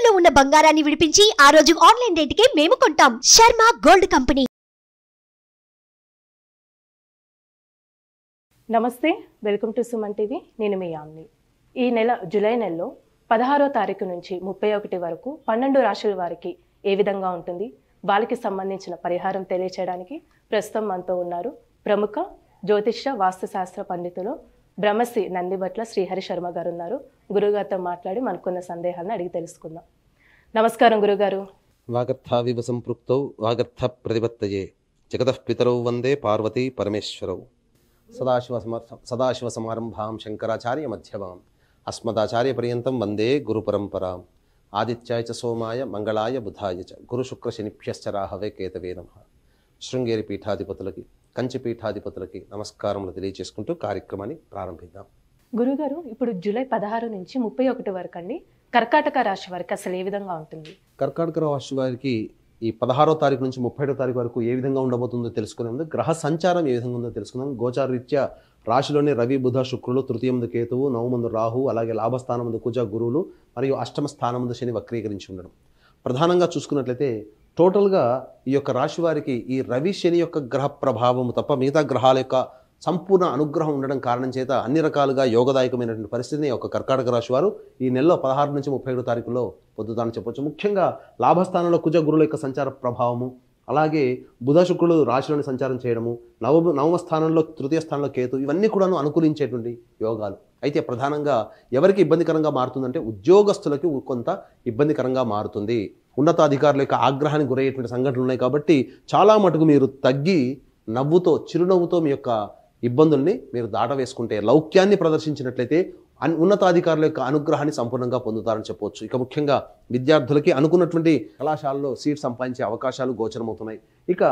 తాకట్టులో ఉన్న బంగారాన్ని విడిపించి ఆ రోజు ఆన్లైన్ రేటుకే మేము కొంటాం. Sharma gold company. నమస్తే, వెల్కమ్ టు సుమన్ టీవీ. నేను మీ యామ్ని. ఈ నెల జూలై నెలలో 16వ తారీఖు నుంచి 31 వరకు 12 రాశుల వారికి ఏ విధంగా ఉంటుంది, వాళ్ళకి సంబంధించిన పరిహారం తెలియచేయడానికి ప్రస్తుతం మనతో ఉన్నారు ప్రముఖ జ్యోతిష్య వాస్తుశాస్త్ర పండితులు బ్రహ్మశ్రీ నందిబట్ల శ్రీహరి శర్మ గారు ఉన్నారు. గురుగారితో మాట్లాడి మనకున్న సందేహాలను అడిగి తెలుసుకుందాం. నమస్కారం గురుగారు. వాగర్థావివ సంపృక్తౌ వాగర్థ ప్రతిపత్తయే జగతః పితరౌ వందే పార్వతీ పరమేశ్వరౌ. సదాశివ సమారంభాం శంకరాచార్య మధ్యమాం అస్మదాచార్య పర్యంతం వందే గురు పరంపరాం. ఆదిత్యాయ చ సోమాయ మంగళాయ బుధాయ చ గురు శుక్ర శనిభ్యశ్చ రాహవే కేతవే నమః. శృంగేరి పీఠాధిపతులకి, కంచి పీఠాధిపతులకి నమస్కారములు తెలియజేసుకుంటూ కార్యక్రమాన్ని ప్రారంభిద్దాం. గురుగారు, ఇప్పుడు జూలై 16 నుంచి 31 వరకు అండి కర్కాటక రాశి వారికి అసలు ఏ విధంగా ఉంటుంది? కర్కాటక రాశి వారికి ఈ 16వ తారీఖు నుంచి 31వ తారీఖు వరకు ఏ విధంగా ఉండబోతుందో తెలుసుకునే ముందు గ్రహ సంచారం ఏ విధంగా ఉందో తెలుసుకుందాం. గోచార రీత్యా రాశిలోని రవి, బుధ, శుక్రులు, తృతీయమందు కేతువు, నవమందు రాహు, అలాగే లాభస్థానమందు కుజ, గురువులు మరియు అష్టమ స్థానమందు శని వక్రీకరించి ఉండడం. ప్రధానంగా చూసుకున్నట్లయితే టోటల్గా ఈ యొక్క రాశి వారికి ఈ రవి శని యొక్క గ్రహ ప్రభావము తప్ప మిగతా గ్రహాల యొక్క సంపూర్ణ అనుగ్రహం ఉండడం కారణం చేత అన్ని రకాలుగా యోగదాయకమైనటువంటి పరిస్థితిని ఒక కర్కాటక రాశి వారు ఈ నెలలో 16 నుంచి 31 తారీఖులో పొందుతారని చెప్పొచ్చు. ముఖ్యంగా లాభస్థానంలో కుజ, గురువుల యొక్క సంచార ప్రభావము, అలాగే బుధ, శుక్రులు రాశిలోని సంచారం చేయడము, నవమ స్థానంలో తృతీయ స్థానంలో కేతు, ఇవన్నీ కూడాను అనుకూలించేటువంటి యోగాలు. అయితే ప్రధానంగా ఎవరికి ఇబ్బందికరంగా మారుతుందంటే ఉద్యోగస్తులకి కొంత ఇబ్బందికరంగా మారుతుంది. ఉన్నతాధికారుల యొక్క ఆగ్రహానికి గురయ్యేటువంటి సంఘటనలు ఉన్నాయి కాబట్టి చాలా మటుకు మీరు తగ్గి నవ్వుతో, చిరునవ్వుతో మీ యొక్క ఇబ్బందుల్ని మీరు దాటవేసుకుంటే, లౌక్యాన్ని ప్రదర్శించినట్లయితే ఉన్నతాధికారుల యొక్క అనుగ్రహాన్ని సంపూర్ణంగా పొందుతారని చెప్పవచ్చు. ఇక ముఖ్యంగా విద్యార్థులకి అనుకున్నటువంటి కళాశాలలో సీట్ సంపాదించే అవకాశాలు గోచరమవుతున్నాయి. ఇక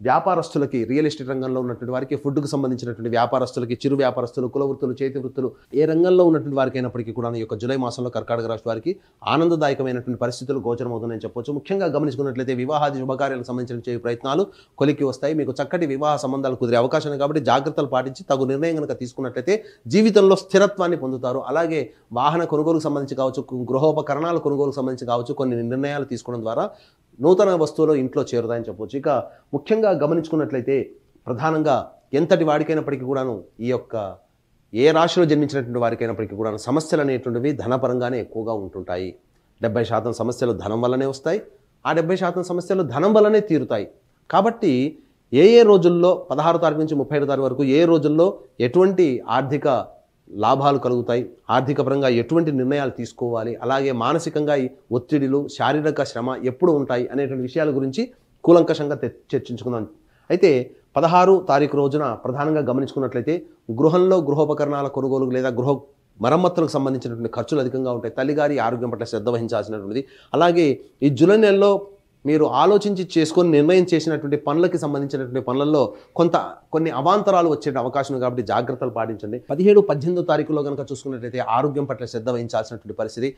వ్యాపారస్తులకి, రియల్ ఎస్టేట్ రంగంలో ఉన్నటువంటి వారికి, ఫుడ్కు సంబంధించినటువంటి వ్యాపారస్తులకి, చిరు వ్యాపారస్తులు, కుల వృత్తులు, చేతి వృత్తులు, ఏ రంగంలో ఉన్నటువంటి వారికి అయినప్పటికీ కూడా ఈ యొక్క జూలై మాసంలో కర్కాటక రాశి వారికి ఆనందదాయకమైనటువంటి పరిస్థితులు గోచరమవుతున్నాయని చెప్పవచ్చు. ముఖ్యంగా గమనించుకున్నట్లయితే వివాహాది శుభకార్యాలకు సంబంధించిన ప్రయత్నాలు కొలికి వస్తాయి. మీకు చక్కటి వివాహ సంబంధాలు కుదిరే అవకాశం కాబట్టి జాగ్రత్తలు పాటించి తగు నిర్ణయం కనుక తీసుకున్నట్లయితే జీవితంలో స్థిరత్వాన్ని పొందుతారు. అలాగే వాహన కొనుగోలుకు సంబంధించి కావచ్చు, గృహోపకరణాల కొనుగోలుకు సంబంధించి కావచ్చు, కొన్ని నిర్ణయాలు తీసుకోవడం ద్వారా నూతన వస్తువులు ఇంట్లో చేరుతాయని చెప్పవచ్చు. ఇక ముఖ్యంగా గమనించుకున్నట్లయితే ప్రధానంగా ఎంతటి వాడికైనప్పటికీ కూడాను ఈ యొక్క ఏ రాశిలో జన్మించినటువంటి వారికైనప్పటికీ కూడా సమస్యలు అనేటువంటివి ధనపరంగానే ఎక్కువగా ఉంటుంటాయి. 70% సమస్యలు ధనం వల్లనే వస్తాయి, ఆ 70% సమస్యలు ధనం వల్లనే తీరుతాయి. కాబట్టి ఏ రోజుల్లో 16 తారీఖు నుంచి 35 తారీఖు వరకు ఏ రోజుల్లో ఎటువంటి ఆర్థిక లాభాలు కలుగుతాయి, ఆర్థిక పరంగా ఎటువంటి నిర్ణయాలు తీసుకోవాలి, అలాగే మానసికంగా ఈ ఒత్తిడిలు, శారీరక శ్రమ ఎప్పుడు ఉంటాయి అనేటువంటి విషయాల గురించి కూలంకషంగా చర్చించుకుందాం. అయితే 16 తారీఖు రోజున ప్రధానంగా గమనించుకున్నట్లయితే గృహంలో గృహోపకరణాల కొనుగోలు లేదా గృహ మరమ్మతులకు సంబంధించినటువంటి ఖర్చులు అధికంగా ఉంటాయి. తల్లిగారి ఆరోగ్యం పట్ల శ్రద్ధ వహించాల్సినటువంటిది. అలాగే ఈ జూలై నెలలో మీరు ఆలోచించి చేసుకొని నిర్ణయం చేసినటువంటి పనులకి సంబంధించినటువంటి పనులలో కొన్ని అవాంతరాలు వచ్చే అవకాశం కాబట్టి జాగ్రత్తలు పాటించండి. 17, 18 తారీఖులో కనుక చూసుకున్నట్లయితే ఆరోగ్యం పట్ల శ్రద్ధ వహించాల్సినటువంటి పరిస్థితి.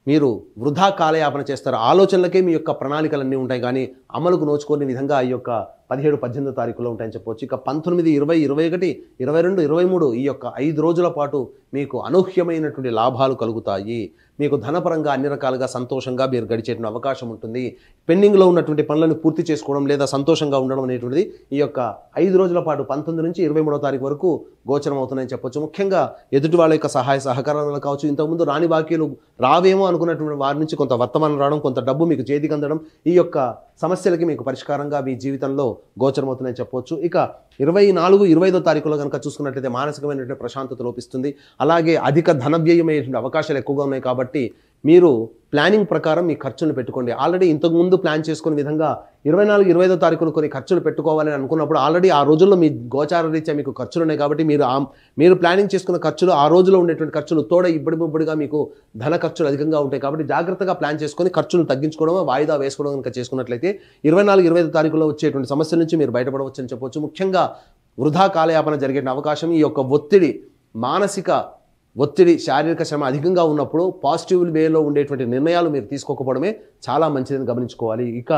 మీరు వృధా కాలయాపన చేస్తారు. ఆలోచనలకే మీ యొక్క ప్రణాళికలన్నీ ఉంటాయి కానీ అమలుకు నోచుకోని విధంగా ఈ యొక్క 17, 18 తారీఖులో ఉంటాయని చెప్పవచ్చు. ఇక 19, 20, 21, 22, 23 ఈ యొక్క 5 రోజుల పాటు మీకు అనూహ్యమైనటువంటి లాభాలు కలుగుతాయి. మీకు ధనపరంగా అన్ని రకాలుగా సంతోషంగా మీరు గడిచేటువంటి అవకాశం ఉంటుంది. పెండింగ్లో ఉన్నటువంటి పనులను పూర్తి చేసుకోవడం లేదా సంతోషంగా ఉండడం అనేటువంటిది ఈ యొక్క 5 రోజుల పాటు 19 నుంచి 23వ తారీఖు వరకు గోచరం అవుతున్నాయని చెప్పొచ్చు. ముఖ్యంగా ఎదుటి వాళ్ళ యొక్క సహాయ సహకారాలు కావచ్చు, ఇంతకుముందు రాని బాకీలు రావేమో అనుకున్నటువంటి వారి నుంచి కొంత వర్తమానం రావడం, కొంత డబ్బు మీకు చేతికి అందడం, ఈ యొక్క సమస్యలకి మీకు పరిష్కారంగా మీ జీవితంలో గోచరమవుతున్నాయని చెప్పవచ్చు. ఇక 24, 25వ తారీఖులో కనుక చూసుకున్నట్లయితే మానసికమైనటువంటి ప్రశాంతత లోపిస్తుంది. అలాగే అధిక ధన వ్యయమయ్యేటువంటి అవకాశాలు ఎక్కువగా ఉన్నాయి కాబట్టి మీరు ప్లానింగ్ ప్రకారం మీ ఖర్చులు పెట్టుకోండి. ఆల్రెడీ ఇంతకుముందు ప్లాన్ చేసుకునే విధంగా 24, 25వ తారీఖున కొన్ని ఖర్చులు పెట్టుకోవాలని అనుకున్నప్పుడు ఆల్రెడీ ఆ రోజుల్లో మీ గోచార రీత్యా మీకు ఖర్చులు ఉన్నాయి కాబట్టి మీరు ప్లానింగ్ చేసుకున్న ఖర్చులు, ఆ రోజులో ఉండేటువంటి ఖర్చులు తోడ ఇబ్బడిగా మీకు ధన ఖర్చులు అధికంగా ఉంటాయి కాబట్టి జాగ్రత్తగా ప్లాన్ చేసుకొని ఖర్చులు తగ్గించుకోవడం, వాయిదా వేసుకోవడం కనుక చేసుకున్నట్లయితే 24, 25 తారీఖులో వచ్చేటువంటి సమస్యల నుంచి మీరు బయటపడవచ్చు అని చెప్పవచ్చు. ముఖ్యంగా వృధా కాలయాపన జరిగే అవకాశం, ఈ యొక్క ఒత్తిడి, మానసిక ఒత్తిడి, శారీరక శ్రమ అధికంగా ఉన్నప్పుడు పాజిటివ్ వేలో ఉండేటువంటి నిర్ణయాలు మీరు తీసుకోకపోవడమే చాలా మంచిదని గమనించుకోవాలి. ఇక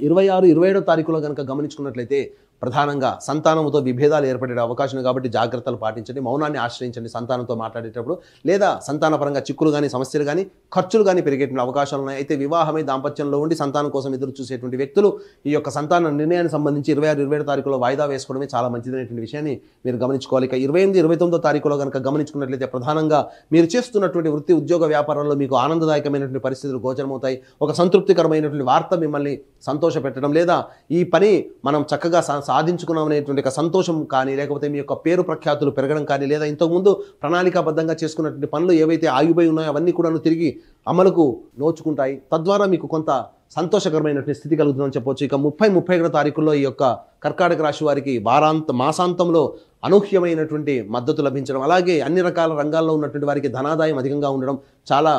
26, 27వ తారీఖులో కనుక గమనించుకున్నట్లయితే ప్రధానంగా సంతానంతో విభేదాలు ఏర్పడే అవకాశం ఉంది కాబట్టి జాగ్రత్తలు పాటించండి. మౌనాన్ని ఆశ్రయించండి సంతానంతో మాట్లాడేటప్పుడు. లేదా సంతానపరంగా చిక్కులు కానీ సమస్యలు కానీ ఖర్చులు కానీ పెరిగేటువంటి అవకాశాలు ఉన్నాయి. అయితే వివాహమై దాంపత్యంలో ఉండి సంతానం కోసం ఎదురు చూసేటువంటి వ్యక్తులు ఈ యొక్క సంతాన నిర్ణయానికి సంబంధించి 26-27 తారీఖులో వాయిదా వేసుకోవడమే చాలా మంచిదనేటువంటి విషయాన్ని మీరు గమనించుకోవాలి. ఇక 28-29 తారీఖులో కనుక గమనించుకున్నట్లయితే ప్రధానంగా మీరు చేస్తున్నటువంటి వృత్తి ఉద్యోగ వ్యాపారాల్లో మీకు ఆనందదాయకమైనటువంటి పరిస్థితులు గోచరమవుతాయి. ఒక సంతృప్తికరమైనటువంటి వార్త మిమ్మల్ని సంతోష పెట్టడం, లేదా ఈ పని మనం చక్కగా సాధించుకున్నాం అనేటువంటి ఒక సంతోషం కానీ, లేకపోతే మీ యొక్క పేరు ప్రఖ్యాతులు పెరగడం కానీ, లేదా ఇంతకుముందు ప్రణాళికాబద్ధంగా చేసుకున్నటువంటి పనులు ఏవైతే ఆగిపోయి ఉన్నాయో అవన్నీ కూడా తిరిగి అమలుకు నోచుకుంటాయి. తద్వారా మీకు కొంత సంతోషకరమైనటువంటి స్థితి కలుగుతుందని చెప్పవచ్చు. ఇక 30-31 తారీఖుల్లో ఈ యొక్క కర్కాటక రాశి వారికి మాసాంతంలో అనూహ్యమైనటువంటి మద్దతు లభించడం, అలాగే అన్ని రకాల రంగాల్లో ఉన్నటువంటి వారికి ధనాదాయం అధికంగా ఉండడం చాలా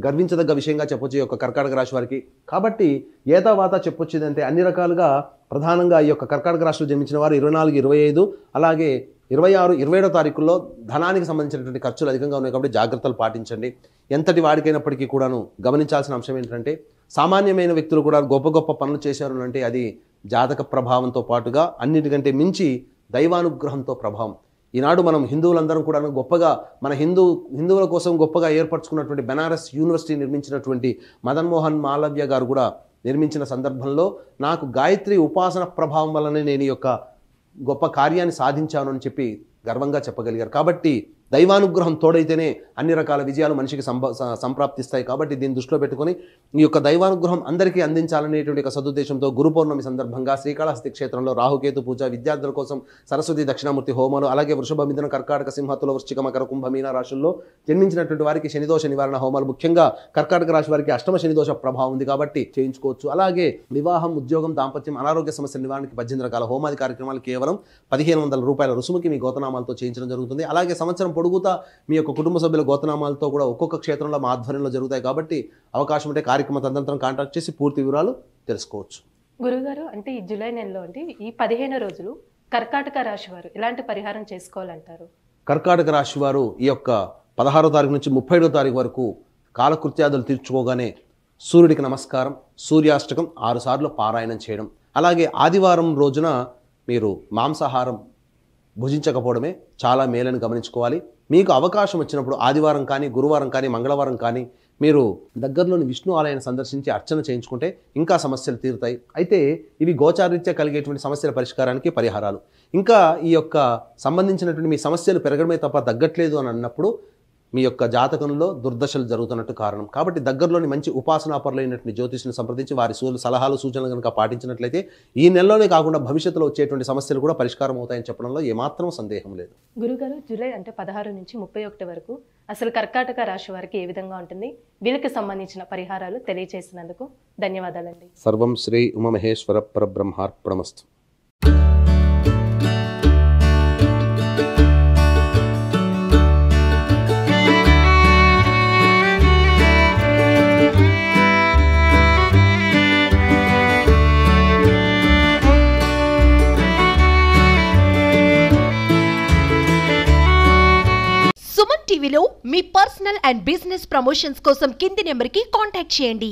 గర్వించదగ్గ విషయంగా చెప్పొచ్చు ఈ యొక్క కర్కాటక రాశి వారికి. కాబట్టి ఏతావాత చెప్పొచ్చు ఏంటంటే అన్ని రకాలుగా ప్రధానంగా ఈ యొక్క కర్కాటక రాశిలో జన్మించిన వారు 24-25 అలాగే 26-27 తారీఖుల్లో ధనానికి సంబంధించినటువంటి ఖర్చులు అధికంగా ఉన్నాయి కాబట్టి జాగ్రత్తలు పాటించండి. ఎంతటి వాడికైనప్పటికీ కూడాను గమనించాల్సిన అంశం ఏంటంటే సామాన్యమైన వ్యక్తులు కూడా గొప్ప గొప్ప పనులు చేశారు అంటే అది జాతక ప్రభావంతో పాటుగా అన్నిటికంటే మించి దైవానుగ్రహంతో ప్రభావం. ఈనాడు మనం హిందువులందరం కూడా గొప్పగా మన హిందువుల కోసం గొప్పగా ఏర్పరచుకున్నటువంటి బెనారస్ యూనివర్సిటీ నిర్మించినటువంటి మదన్ మోహన్ మాలవ్య గారు కూడా నిర్మించిన సందర్భంలో నాకు గాయత్రి ఉపాసన ప్రభావం వల్లనే నేను ఈ యొక్క గొప్ప కార్యాన్ని సాధించాను అని చెప్పి గర్వంగా చెప్పగలిగారు. కాబట్టి దైవానుగ్రహం తోడైతేనే అన్ని రకాల విజయాలు మనిషికి సంప్రాప్తిస్తాయి. కాబట్టి దీన్ని దృష్టిలో పెట్టుకొని ఈ యొక్క దైవానుగ్రహం అందరికీ అందించాలనేటువంటి ఒక సదుద్దేశంతో గురు పౌర్ణమి సందర్భంగా శ్రీకాళహస్తి క్షేత్రంలో రాహుకేతు పూజ, విద్యార్థుల కోసం సరస్వతి దక్షిణామూర్తి హోమాలు, అలాగే వృషభ, మిథున, కర్కాటక, సింహతుల, వృశ్చిక, మకర, కుంభ, మీన రాశుల్లో జన్మించినటువంటి వారికి శనిదోష నివారణ హోమాలు, ముఖ్యంగా కర్కాటక రాశి వారికి అష్టమ శనిదోష ప్రభావం ఉంది కాబట్టి చేయించుకోవచ్చు. అలాగే వివాహం, ఉద్యోగం, దాంపత్యం, అనారోగ్య సమస్యల నివారణకి 18 రకాల హోమాది కార్యక్రమాలు కేవలం 1500 రూపాయల రుసుముకి మీ గోతనామాలతో చేయించడం జరుగుతుంది. అలాగే సంవత్సరం పొడుగుతా మీ యొక్క కుటుంబ సభ్యుల గోతనామాలతో కూడా ఒక్కొక్క క్షేత్రంలో మా ఆధ్వర్యంలో జరుగుతాయి. కాబట్టి అవకాశం ఉంటే కార్యక్రమ తదనంతరం కాంటాక్ట్ చేసి పూర్తి వివరాలు తెలుసుకోవచ్చు. గురుగారు, అంటే ఈ జూలై నెలలో అంటే ఈ 15 రోజులు కర్కాటక రాశి వారు ఎలాంటి పరిహారం చేసుకోవాలంటారు? కర్కాటక రాశి వారు ఈ యొక్క 16వ తారీఖు నుంచి 31వ తారీఖు వరకు కాలకృత్యాదులు తీర్చుకోగానే సూర్యుడికి నమస్కారం, సూర్యాష్టకం 6 సార్లు పారాయణం చేయడం, అలాగే ఆదివారం రోజున మీరు మాంసాహారం భుజించకపోవడమే చాలా మేలని గమనించుకోవాలి. మీకు అవకాశం వచ్చినప్పుడు ఆదివారం కానీ, గురువారం కానీ, మంగళవారం కానీ మీరు దగ్గరలోని విష్ణు ఆలయాన్ని సందర్శించి అర్చన చేయించుకుంటే ఇంకా సమస్యలు తీరుతాయి. అయితే ఇవి గోచారీత్యా కలిగేటువంటి సమస్యల పరిష్కారానికి పరిహారాలు. ఇంకా ఈ యొక్క సంబంధించినటువంటి మీ సమస్యలు పెరగడమే తప్ప తగ్గట్లేదు అని అన్నప్పుడు మీ యొక్క జాతకంలో దుర్దశలు జరుగుతున్నట్టు కారణం. కాబట్టి దగ్గరలోని మంచి ఉపాసనాపరులైనటువంటి జ్యోతిష్ని సంప్రదించి వారి సలహాలు సూచనలు కనుక పాటించినట్లయితే ఈ నెలలోనే కాకుండా భవిష్యత్తులో వచ్చేటువంటి సమస్యలు కూడా పరిష్కారం అవుతాయని చెప్పడంలో ఏమాత్రం సందేహం లేదు. గురుగారు, జూలై అంటే 16 నుంచి 31 వరకు అసలు కర్కాటక రాశి వారికి ఏ విధంగా ఉంటుంది, వీళ్ళకి సంబంధించిన పరిహారాలు తెలియజేసినందుకు ధన్యవాదాలండి. సర్వం శ్రీ ఉమామహేశ్వర పరబ్రహ్మార్పణమస్తు. సుమన్ టీవీలో మీ పర్సనల్ అండ్ బిజినెస్ ప్రమోషన్స్ కోసం కింది నెంబర్కి కాంటాక్ట్ చేయండి.